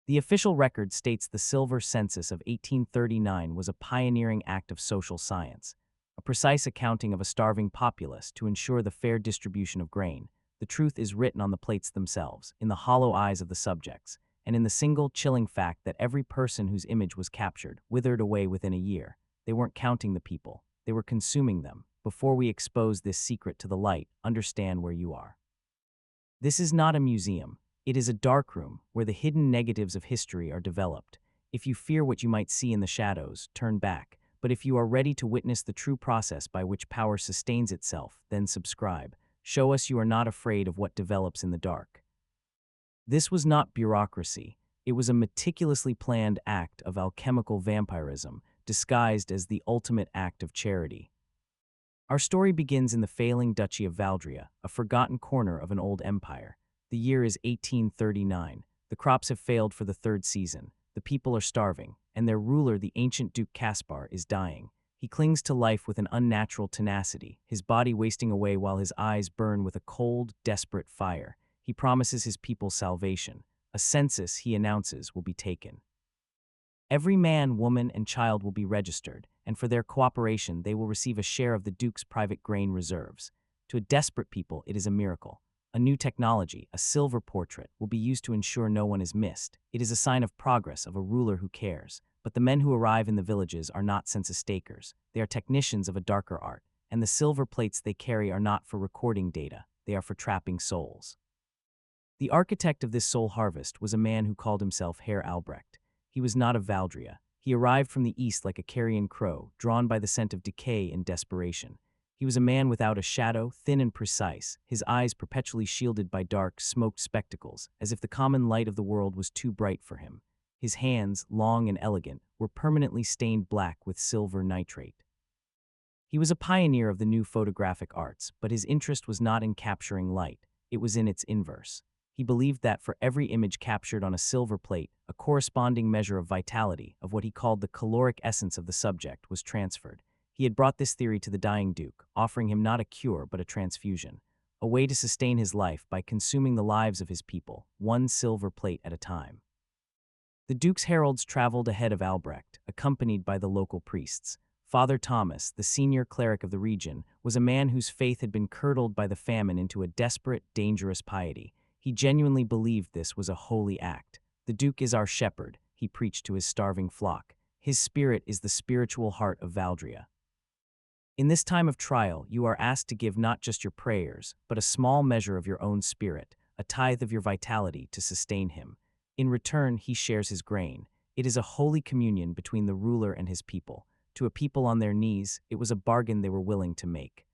The official record states the silver census of 1839 was a pioneering act of social science, a precise accounting of a starving populace to ensure the fair distribution of grain. The truth is written on the plates themselves, in the hollow eyes of the subjects, and in the single chilling fact that every person whose image was captured withered away within a year. They weren't counting the people, they were consuming them. Before we expose this secret to the light, understand where you are. This is not a museum. It is a darkroom where the hidden negatives of history are developed. If you fear what you might see in the shadows, turn back. But if you are ready to witness the true process by which power sustains itself, then subscribe. Show us you are not afraid of what develops in the dark. This was not bureaucracy. It was a meticulously planned act of alchemical vampirism, disguised as the ultimate act of charity. Our story begins in the failing Duchy of Valdria, a forgotten corner of an old empire. The year is 1839. The crops have failed for the third season. The people are starving, and their ruler, the ancient Duke Caspar, is dying. He clings to life with an unnatural tenacity, his body wasting away while his eyes burn with a cold, desperate fire. He promises his people salvation. A census, he announces, will be taken. Every man, woman, and child will be registered, and for their cooperation they will receive a share of the Duke's private grain reserves. To a desperate people, it is a miracle. A new technology, a silver portrait, will be used to ensure no one is missed. It is a sign of progress, of a ruler who cares. But the men who arrive in the villages are not census takers. They are technicians of a darker art, and the silver plates they carry are not for recording data. They are for trapping souls. The architect of this soul harvest was a man who called himself Herr Albrecht. He was not of Valdria. He arrived from the east like a carrion crow, drawn by the scent of decay and desperation. He was a man without a shadow, thin and precise, his eyes perpetually shielded by dark, smoked spectacles, as if the common light of the world was too bright for him. His hands, long and elegant, were permanently stained black with silver nitrate. He was a pioneer of the new photographic arts, but his interest was not in capturing light. It was in its inverse. He believed that for every image captured on a silver plate, a corresponding measure of vitality, of what he called the caloric essence of the subject, was transferred. He had brought this theory to the dying Duke, offering him not a cure but a transfusion, a way to sustain his life by consuming the lives of his people, one silver plate at a time. The Duke's heralds traveled ahead of Albrecht, accompanied by the local priests. Father Thomas, the senior cleric of the region, was a man whose faith had been curdled by the famine into a desperate, dangerous piety. He genuinely believed this was a holy act. The Duke is our shepherd, he preached to his starving flock. His spirit is the spiritual heart of Valdria. In this time of trial, you are asked to give not just your prayers, but a small measure of your own spirit, a tithe of your vitality to sustain him. In return, he shares his grain. It is a holy communion between the ruler and his people. To a people on their knees, it was a bargain they were willing to make.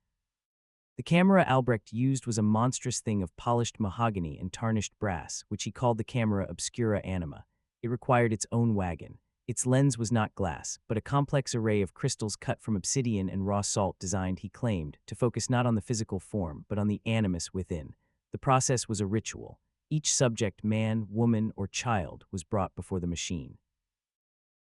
The camera Albrecht used was a monstrous thing of polished mahogany and tarnished brass, which he called the camera obscura anima. It required its own wagon. Its lens was not glass, but a complex array of crystals cut from obsidian and raw salt designed, he claimed, to focus not on the physical form, but on the animus within. The process was a ritual. Each subject, man, woman, or child, was brought before the machine.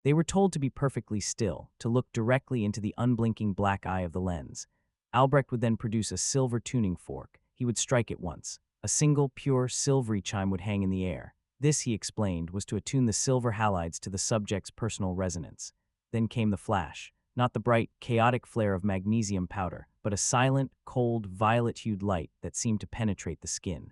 They were told to be perfectly still, to look directly into the unblinking black eye of the lens. Albrecht would then produce a silver tuning fork. He would strike it once. A single, pure, silvery chime would hang in the air. This, he explained, was to attune the silver halides to the subject's personal resonance. Then came the flash, not the bright, chaotic flare of magnesium powder, but a silent, cold, violet-hued light that seemed to penetrate the skin.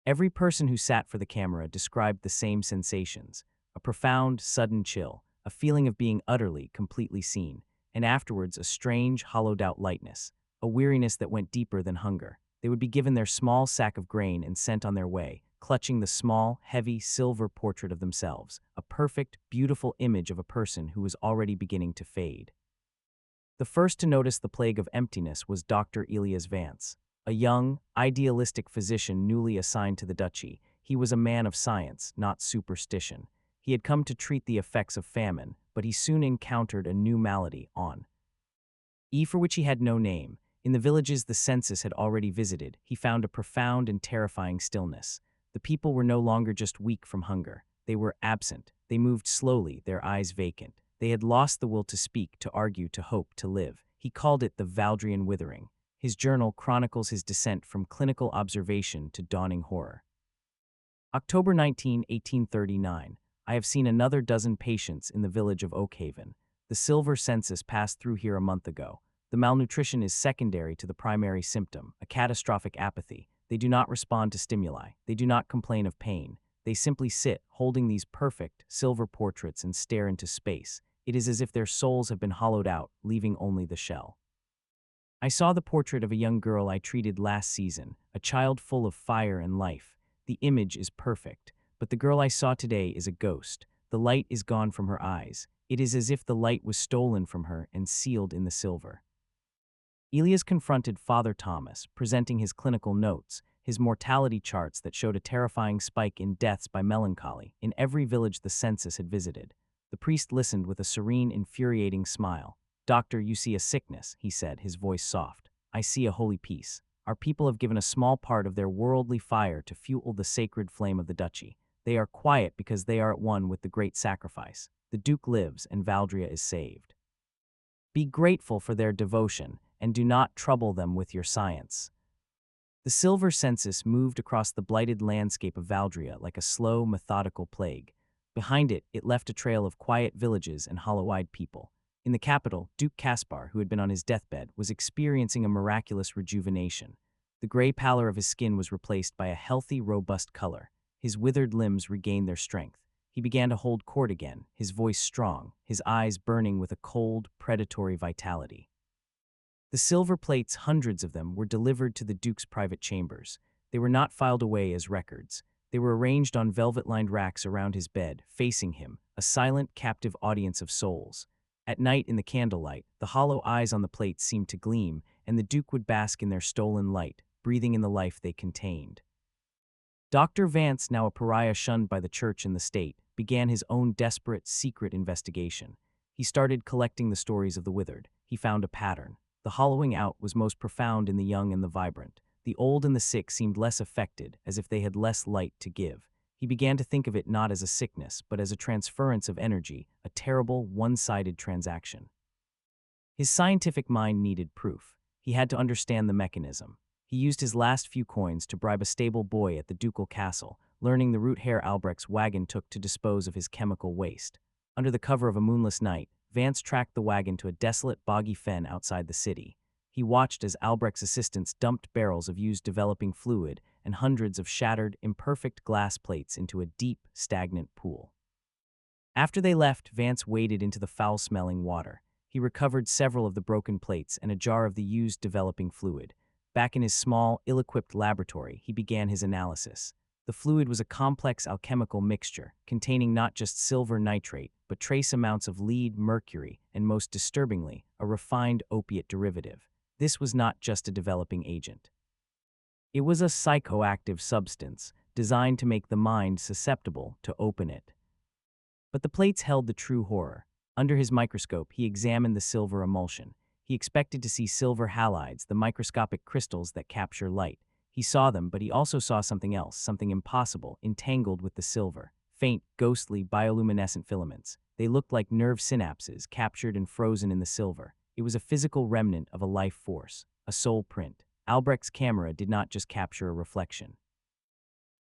Every person who sat for the camera described the same sensations: a profound, sudden chill, a feeling of being utterly, completely seen, and afterwards a strange, hollowed-out lightness, a weariness that went deeper than hunger. They would be given their small sack of grain and sent on their way, clutching the small, heavy, silver portrait of themselves, a perfect, beautiful image of a person who was already beginning to fade. The first to notice the plague of emptiness was Dr. Elias Vance, a young, idealistic physician newly assigned to the duchy. He was a man of science, not superstition. He had come to treat the effects of famine, but he soon encountered a new malady, for which he had no name. In the villages the census had already visited, he found a profound and terrifying stillness. The people were no longer just weak from hunger. They were absent. They moved slowly, their eyes vacant. They had lost the will to speak, to argue, to hope, to live. He called it the Valdrian Withering. His journal chronicles his descent from clinical observation to dawning horror. October 19, 1839. I have seen another dozen patients in the village of Oakhaven. The silver census passed through here a month ago. The malnutrition is secondary to the primary symptom, a catastrophic apathy. They do not respond to stimuli. They do not complain of pain. They simply sit, holding these perfect, silver portraits and stare into space. It is as if their souls have been hollowed out, leaving only the shell. I saw the portrait of a young girl I treated last season, a child full of fire and life. The image is perfect, but the girl I saw today is a ghost. The light is gone from her eyes. It is as if the light was stolen from her and sealed in the silver. Elias confronted Father Thomas, presenting his clinical notes, his mortality charts that showed a terrifying spike in deaths by melancholy in every village the census had visited. The priest listened with a serene, infuriating smile. "Doctor, you see a sickness," he said, his voice soft. "I see a holy peace. Our people have given a small part of their worldly fire to fuel the sacred flame of the duchy. They are quiet because they are at one with the great sacrifice. The Duke lives and Valdria is saved. Be grateful for their devotion, and do not trouble them with your science." The silver census moved across the blighted landscape of Valdria like a slow, methodical plague. Behind it, it left a trail of quiet villages and hollow-eyed people. In the capital, Duke Caspar, who had been on his deathbed, was experiencing a miraculous rejuvenation. The gray pallor of his skin was replaced by a healthy, robust color. His withered limbs regained their strength. He began to hold court again, his voice strong, his eyes burning with a cold, predatory vitality. The silver plates, hundreds of them, were delivered to the Duke's private chambers. They were not filed away as records. They were arranged on velvet-lined racks around his bed, facing him, a silent, captive audience of souls. At night in the candlelight, the hollow eyes on the plates seemed to gleam, and the Duke would bask in their stolen light, breathing in the life they contained. Dr. Vance, now a pariah shunned by the church and the state, began his own desperate, secret investigation. He started collecting the stories of the withered. He found a pattern. The hollowing out was most profound in the young and the vibrant. The old and the sick seemed less affected, as if they had less light to give. He began to think of it not as a sickness, but as a transference of energy, a terrible, one-sided transaction. His scientific mind needed proof. He had to understand the mechanism. He used his last few coins to bribe a stable boy at the ducal castle, learning the route Herr Albrecht's wagon took to dispose of his chemical waste. Under the cover of a moonless night, Vance tracked the wagon to a desolate, boggy fen outside the city. He watched as Albrecht's assistants dumped barrels of used developing fluid and hundreds of shattered, imperfect glass plates into a deep, stagnant pool. After they left, Vance waded into the foul-smelling water. He recovered several of the broken plates and a jar of the used developing fluid. Back in his small, ill-equipped laboratory, he began his analysis. The fluid was a complex alchemical mixture, containing not just silver nitrate, but trace amounts of lead, mercury, and most disturbingly, a refined opiate derivative. This was not just a developing agent. It was a psychoactive substance, designed to make the mind susceptible to open it. But the plates held the true horror. Under his microscope, he examined the silver emulsion. He expected to see silver halides, the microscopic crystals that capture light. He saw them, but he also saw something else, something impossible, entangled with the silver. Faint, ghostly, bioluminescent filaments. They looked like nerve synapses, captured and frozen in the silver. It was a physical remnant of a life force, a soul print. Albrecht's camera did not just capture a reflection.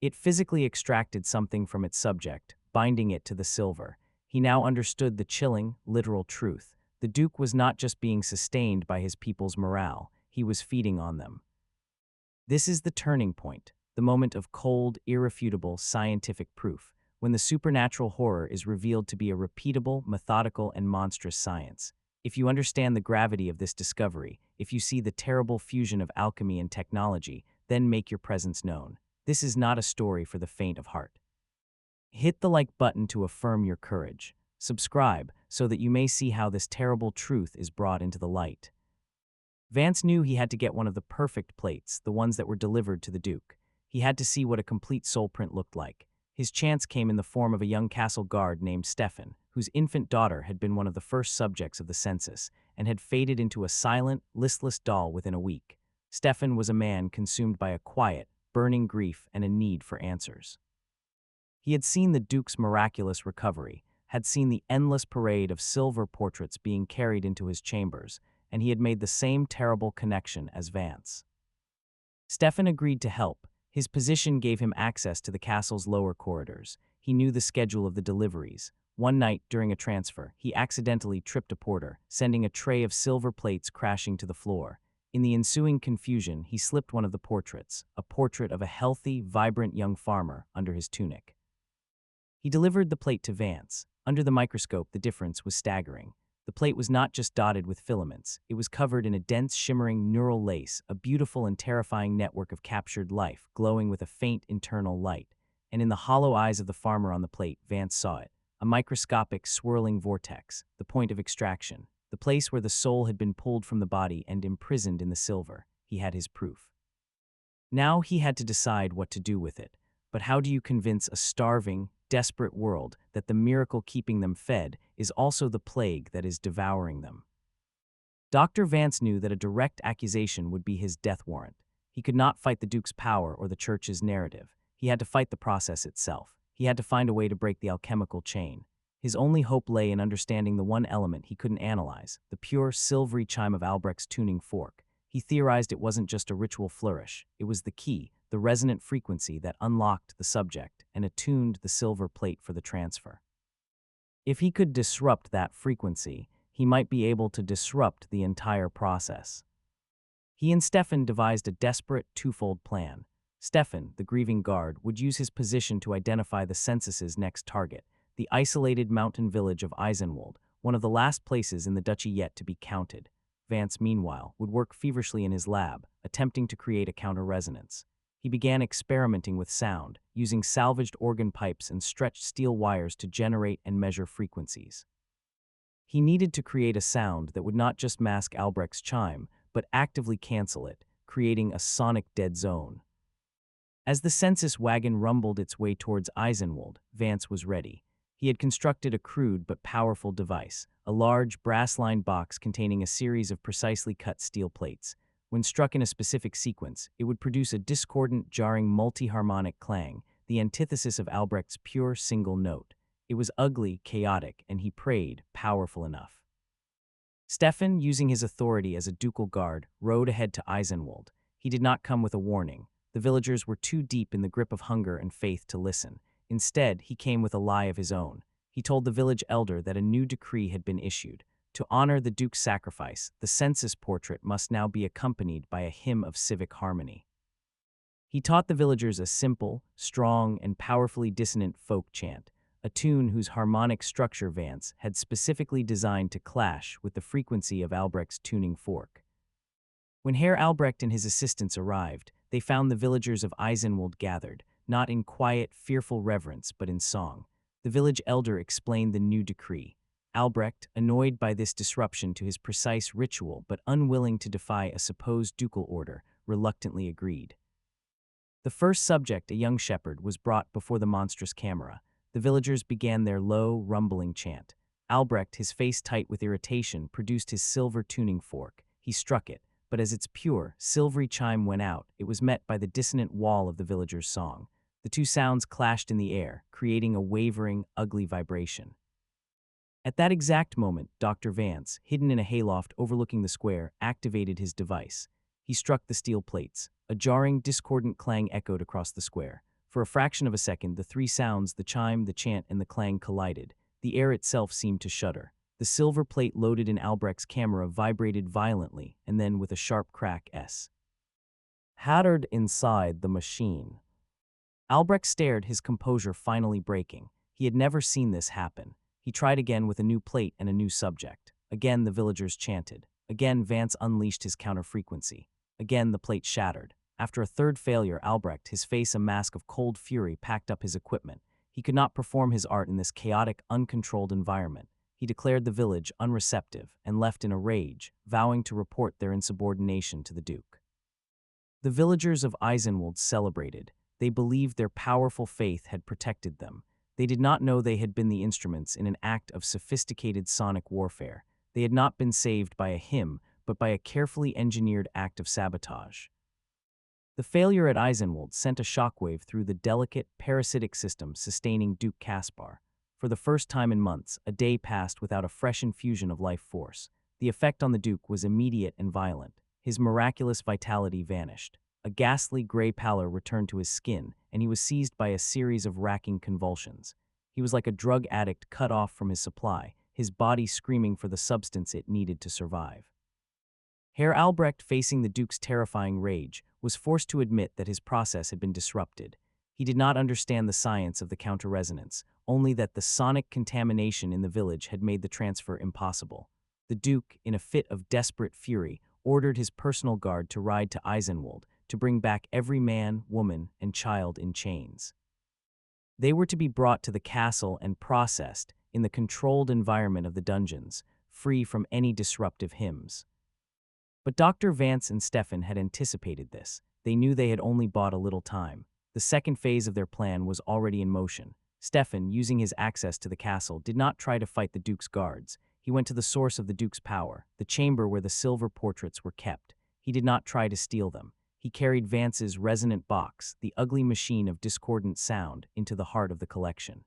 It physically extracted something from its subject, binding it to the silver. He now understood the chilling, literal truth. The Duke was not just being sustained by his people's morale, he was feeding on them. This is the turning point, the moment of cold, irrefutable scientific proof, when the supernatural horror is revealed to be a repeatable, methodical, and monstrous science. If you understand the gravity of this discovery, if you see the terrible fusion of alchemy and technology, then make your presence known. This is not a story for the faint of heart. Hit the like button to affirm your courage. Subscribe so that you may see how this terrible truth is brought into the light. Vance knew he had to get one of the perfect plates, the ones that were delivered to the Duke. He had to see what a complete soul print looked like. His chance came in the form of a young castle guard named Stefan, whose infant daughter had been one of the first subjects of the census and had faded into a silent, listless doll within a week. Stefan was a man consumed by a quiet, burning grief and a need for answers. He had seen the Duke's miraculous recovery, had seen the endless parade of silver portraits being carried into his chambers, and he had made the same terrible connection as Vance. Stefan agreed to help, His position gave him access to the castle's lower corridors. He knew the schedule of the deliveries. One night, during a transfer, he accidentally tripped a porter, sending a tray of silver plates crashing to the floor. In the ensuing confusion, he slipped one of the portraits, a portrait of a healthy, vibrant young farmer, under his tunic. He delivered the plate to Vance. Under the microscope, the difference was staggering. The plate was not just dotted with filaments, it was covered in a dense, shimmering neural lace, a beautiful and terrifying network of captured life, glowing with a faint internal light. And in the hollow eyes of the farmer on the plate, Vance saw it, a microscopic, swirling vortex, the point of extraction, the place where the soul had been pulled from the body and imprisoned in the silver. He had his proof. Now he had to decide what to do with it. But how do you convince a starving, desperate world that the miracle keeping them fed is also the plague that is devouring them? Dr. Vance knew that a direct accusation would be his death warrant. He could not fight the Duke's power or the Church's narrative. He had to fight the process itself. He had to find a way to break the alchemical chain. His only hope lay in understanding the one element he couldn't analyze, the pure, silvery chime of Albrecht's tuning fork. He theorized it wasn't just a ritual flourish. It was the key, the resonant frequency that unlocked the subject and attuned the silver plate for the transfer. If he could disrupt that frequency, he might be able to disrupt the entire process. He and Stefan devised a desperate twofold plan. Stefan, the grieving guard, would use his position to identify the census's next target, the isolated mountain village of Eisenwald, one of the last places in the duchy yet to be counted. Vance, meanwhile, would work feverishly in his lab, attempting to create a counter-resonance. He began experimenting with sound, using salvaged organ pipes and stretched steel wires to generate and measure frequencies. He needed to create a sound that would not just mask Albrecht's chime, but actively cancel it, creating a sonic dead zone. As the census wagon rumbled its way towards Eisenwald, Vance was ready. He had constructed a crude but powerful device, a large, brass-lined box containing a series of precisely cut steel plates. When struck in a specific sequence, it would produce a discordant, jarring multi-harmonic clang, the antithesis of Albrecht's pure single note. It was ugly, chaotic, and he prayed, powerful enough. Stefan, using his authority as a ducal guard, rode ahead to Eisenwald. He did not come with a warning. The villagers were too deep in the grip of hunger and faith to listen. Instead, he came with a lie of his own. He told the village elder that a new decree had been issued. To honor the Duke's sacrifice, the census portrait must now be accompanied by a hymn of civic harmony. He taught the villagers a simple, strong, and powerfully dissonant folk chant, a tune whose harmonic structure Vance had specifically designed to clash with the frequency of Albrecht's tuning fork. When Herr Albrecht and his assistants arrived, they found the villagers of Eisenwald gathered, not in quiet, fearful reverence, but in song. The village elder explained the new decree. Albrecht, annoyed by this disruption to his precise ritual but unwilling to defy a supposed ducal order, reluctantly agreed. The first subject, a young shepherd, was brought before the monstrous camera. The villagers began their low, rumbling chant. Albrecht, his face tight with irritation, produced his silver tuning fork. He struck it, but as its pure, silvery chime went out, it was met by the dissonant wall of the villagers' song. The two sounds clashed in the air, creating a wavering, ugly vibration. At that exact moment, Dr. Vance, hidden in a hayloft overlooking the square, activated his device. He struck the steel plates. A jarring, discordant clang echoed across the square. For a fraction of a second, the three sounds, the chime, the chant, and the clang collided. The air itself seemed to shudder. The silver plate loaded in Albrecht's camera vibrated violently, and then with a sharp crack, shattered inside the machine. Albrecht stared, his composure finally breaking. He had never seen this happen. He tried again with a new plate and a new subject. Again, the villagers chanted. Again, Vance unleashed his counter-frequency. Again, the plate shattered. After a third failure, Albrecht, his face a mask of cold fury, packed up his equipment. He could not perform his art in this chaotic, uncontrolled environment. He declared the village unreceptive and left in a rage, vowing to report their insubordination to the Duke. The villagers of Eisenwald celebrated. They believed their powerful faith had protected them. They did not know they had been the instruments in an act of sophisticated sonic warfare. They had not been saved by a hymn, but by a carefully engineered act of sabotage. The failure at Eisenwald sent a shockwave through the delicate, parasitic system sustaining Duke Caspar. For the first time in months, a day passed without a fresh infusion of life force. The effect on the Duke was immediate and violent. His miraculous vitality vanished. A ghastly gray pallor returned to his skin, and he was seized by a series of racking convulsions. He was like a drug addict cut off from his supply, his body screaming for the substance it needed to survive. Herr Albrecht, facing the Duke's terrifying rage, was forced to admit that his process had been disrupted. He did not understand the science of the counter-resonance, only that the sonic contamination in the village had made the transfer impossible. The Duke, in a fit of desperate fury, ordered his personal guard to ride to Eisenwald to bring back every man, woman, and child in chains. They were to be brought to the castle and processed in the controlled environment of the dungeons, free from any disruptive hymns. But Dr. Vance and Stefan had anticipated this. They knew they had only bought a little time. The second phase of their plan was already in motion. Stefan, using his access to the castle, did not try to fight the Duke's guards. He went to the source of the Duke's power, the chamber where the silver portraits were kept. He did not try to steal them. He carried Vance's resonant box, the ugly machine of discordant sound, into the heart of the collection.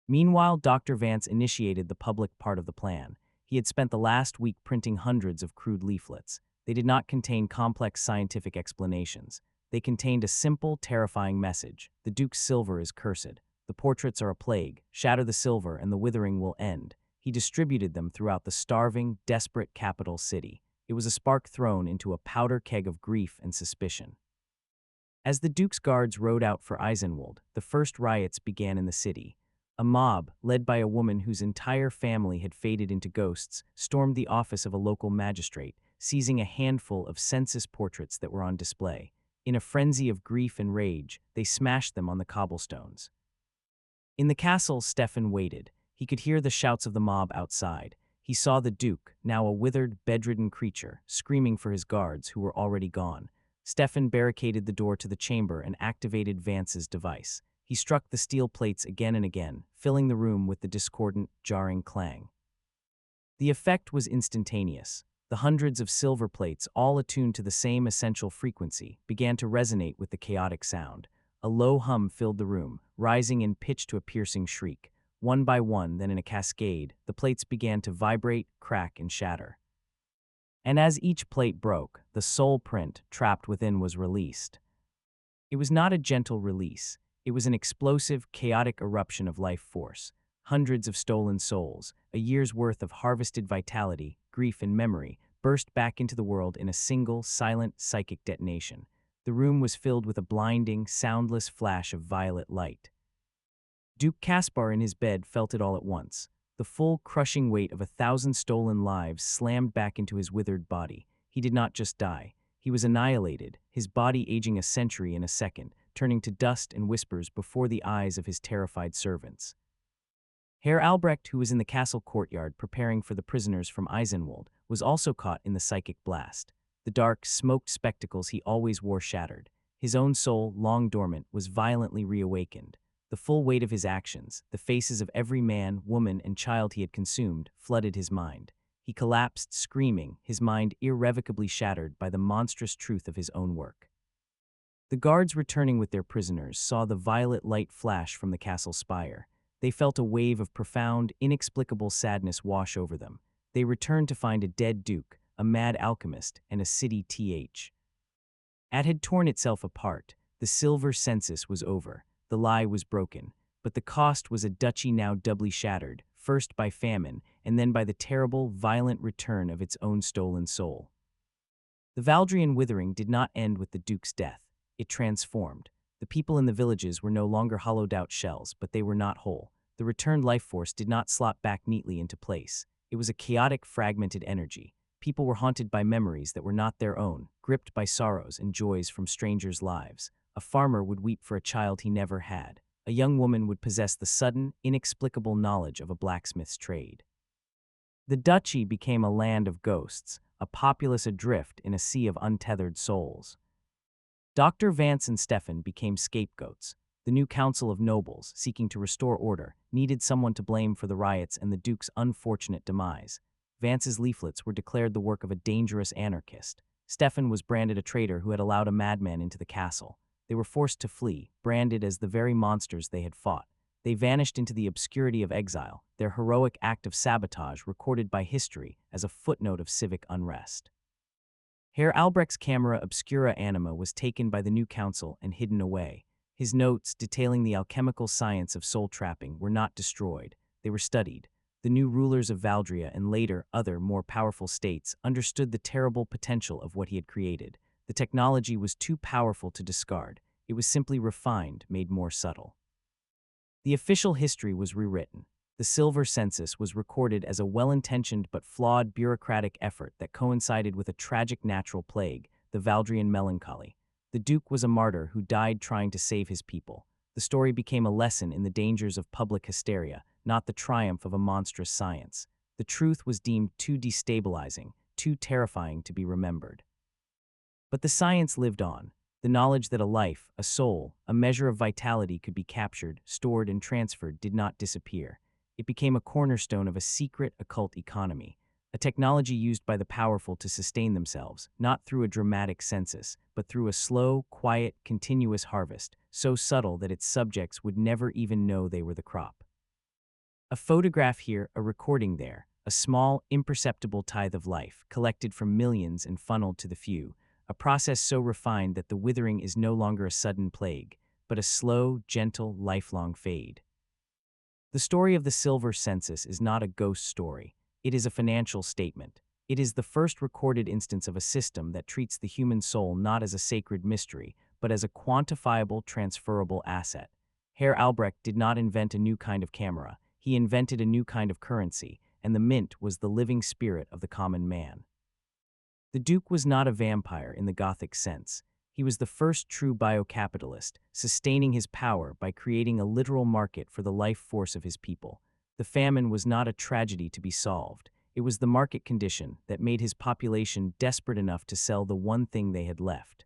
Meanwhile, Dr. Vance initiated the public part of the plan. He had spent the last week printing hundreds of crude leaflets. They did not contain complex scientific explanations. They contained a simple, terrifying message. The Duke's silver is cursed. The portraits are a plague. Shatter the silver and the withering will end. He distributed them throughout the starving, desperate capital city. It was a spark thrown into a powder keg of grief and suspicion. As the Duke's guards rode out for Eisenwald, the first riots began in the city. A mob, led by a woman whose entire family had faded into ghosts, stormed the office of a local magistrate, seizing a handful of census portraits that were on display. In a frenzy of grief and rage, they smashed them on the cobblestones. In the castle, Stefan waited. He could hear the shouts of the mob outside. He saw the Duke, now a withered, bedridden creature, screaming for his guards, who were already gone. Stefan barricaded the door to the chamber and activated Vance's device. He struck the steel plates again and again, filling the room with the discordant, jarring clang. The effect was instantaneous. The hundreds of silver plates, all attuned to the same essential frequency, began to resonate with the chaotic sound. A low hum filled the room, rising in pitch to a piercing shriek. One by one, then in a cascade, the plates began to vibrate, crack, and shatter. And as each plate broke, the soul print trapped within was released. It was not a gentle release. It was an explosive, chaotic eruption of life force. Hundreds of stolen souls, a year's worth of harvested vitality, grief, and memory, burst back into the world in a single, silent, psychic detonation. The room was filled with a blinding, soundless flash of violet light. Duke Caspar in his bed felt it all at once. The full, crushing weight of 1,000 stolen lives slammed back into his withered body. He did not just die. He was annihilated, his body aging a century in a second, turning to dust and whispers before the eyes of his terrified servants. Herr Albrecht, who was in the castle courtyard preparing for the prisoners from Eisenwald, was also caught in the psychic blast. The dark, smoked spectacles he always wore shattered. His own soul, long dormant, was violently reawakened. The full weight of his actions, the faces of every man, woman, and child he had consumed, flooded his mind. He collapsed, screaming, his mind irrevocably shattered by the monstrous truth of his own work. The guards returning with their prisoners saw the violet light flash from the castle spire. They felt a wave of profound, inexplicable sadness wash over them. They returned to find a dead duke, a mad alchemist, and a city It had torn itself apart. The silver census was over. The lie was broken. But the cost was a duchy now doubly shattered, first by famine, and then by the terrible, violent return of its own stolen soul. The Valdrian Withering did not end with the duke's death. It transformed. The people in the villages were no longer hollowed-out shells, but they were not whole. The returned life force did not slot back neatly into place. It was a chaotic, fragmented energy. People were haunted by memories that were not their own, gripped by sorrows and joys from strangers' lives. A farmer would weep for a child he never had. A young woman would possess the sudden, inexplicable knowledge of a blacksmith's trade. The duchy became a land of ghosts, a populace adrift in a sea of untethered souls. Dr. Vance and Stefan became scapegoats. The new council of nobles, seeking to restore order, needed someone to blame for the riots and the duke's unfortunate demise. Vance's leaflets were declared the work of a dangerous anarchist. Stefan was branded a traitor who had allowed a madman into the castle. They were forced to flee, branded as the very monsters they had fought. They vanished into the obscurity of exile, their heroic act of sabotage recorded by history as a footnote of civic unrest. Herr Albrecht's camera obscura anima was taken by the new council and hidden away. His notes detailing the alchemical science of soul trapping were not destroyed, they were studied. The new rulers of Valdria and later other more powerful states understood the terrible potential of what he had created. The technology was too powerful to discard. It was simply refined, made more subtle. The official history was rewritten. The Silver Census was recorded as a well-intentioned but flawed bureaucratic effort that coincided with a tragic natural plague, the Valdrian melancholy. The Duke was a martyr who died trying to save his people. The story became a lesson in the dangers of public hysteria, not the triumph of a monstrous science. The truth was deemed too destabilizing, too terrifying to be remembered. But the science lived on. The knowledge that a life, a soul, a measure of vitality could be captured, stored, and transferred did not disappear. It became a cornerstone of a secret, occult economy, a technology used by the powerful to sustain themselves, not through a dramatic census, but through a slow, quiet, continuous harvest, so subtle that its subjects would never even know they were the crop. A photograph here, a recording there, a small, imperceptible tithe of life, collected from millions and funneled to the few, a process so refined that the withering is no longer a sudden plague, but a slow, gentle, lifelong fade. The story of the Silver Census is not a ghost story. It is a financial statement. It is the first recorded instance of a system that treats the human soul not as a sacred mystery, but as a quantifiable, transferable asset. Herr Albrecht did not invent a new kind of camera. He invented a new kind of currency, and the mint was the living spirit of the common man. The Duke was not a vampire in the Gothic sense. He was the first true biocapitalist, sustaining his power by creating a literal market for the life force of his people. The famine was not a tragedy to be solved. It was the market condition that made his population desperate enough to sell the one thing they had left.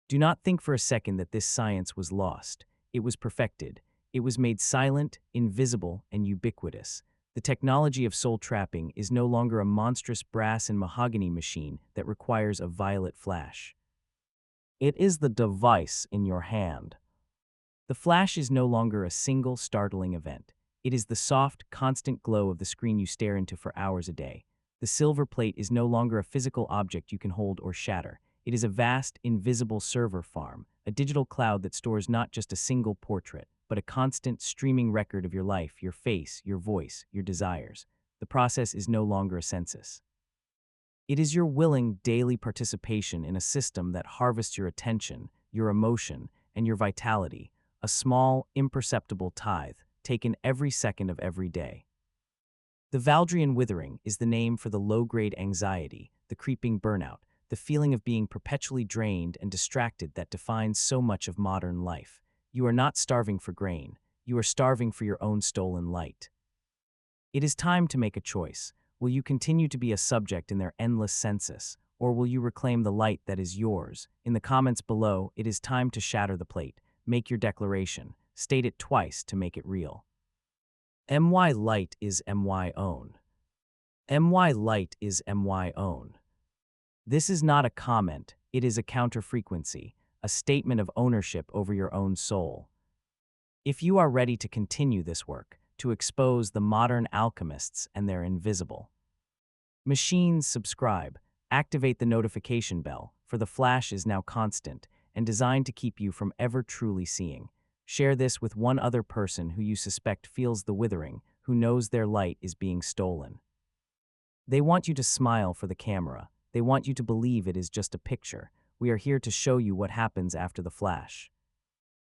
Do not think for a second that this science was lost. It was perfected. It was made silent, invisible, and ubiquitous. The technology of soul trapping is no longer a monstrous brass and mahogany machine that requires a violet flash. It is the device in your hand. The flash is no longer a single startling event. It is the soft, constant glow of the screen you stare into for hours a day. The silver plate is no longer a physical object you can hold or shatter. It is a vast, invisible server farm, a digital cloud that stores not just a single portrait, but a constant, streaming record of your life, your face, your voice, your desires. The process is no longer a census. It is your willing, daily participation in a system that harvests your attention, your emotion, and your vitality, a small, imperceptible tithe, taken every second of every day. The Valdrian Withering is the name for the low-grade anxiety, the creeping burnout, the feeling of being perpetually drained and distracted that defines so much of modern life. You are not starving for grain. You are starving for your own stolen light. It is time to make a choice. Will you continue to be a subject in their endless census, or will you reclaim the light that is yours? In the comments below, it is time to shatter the plate. Make your declaration. State it twice to make it real. My light is my own. My light is my own. This is not a comment, it is a counter-frequency, a statement of ownership over your own soul. If you are ready to continue this work, to expose the modern alchemists and their invisible machines, subscribe, activate the notification bell, for the flash is now constant and designed to keep you from ever truly seeing. Share this with one other person who you suspect feels the withering, who knows their light is being stolen. They want you to smile for the camera. They want you to believe it is just a picture. We are here to show you what happens after the flash.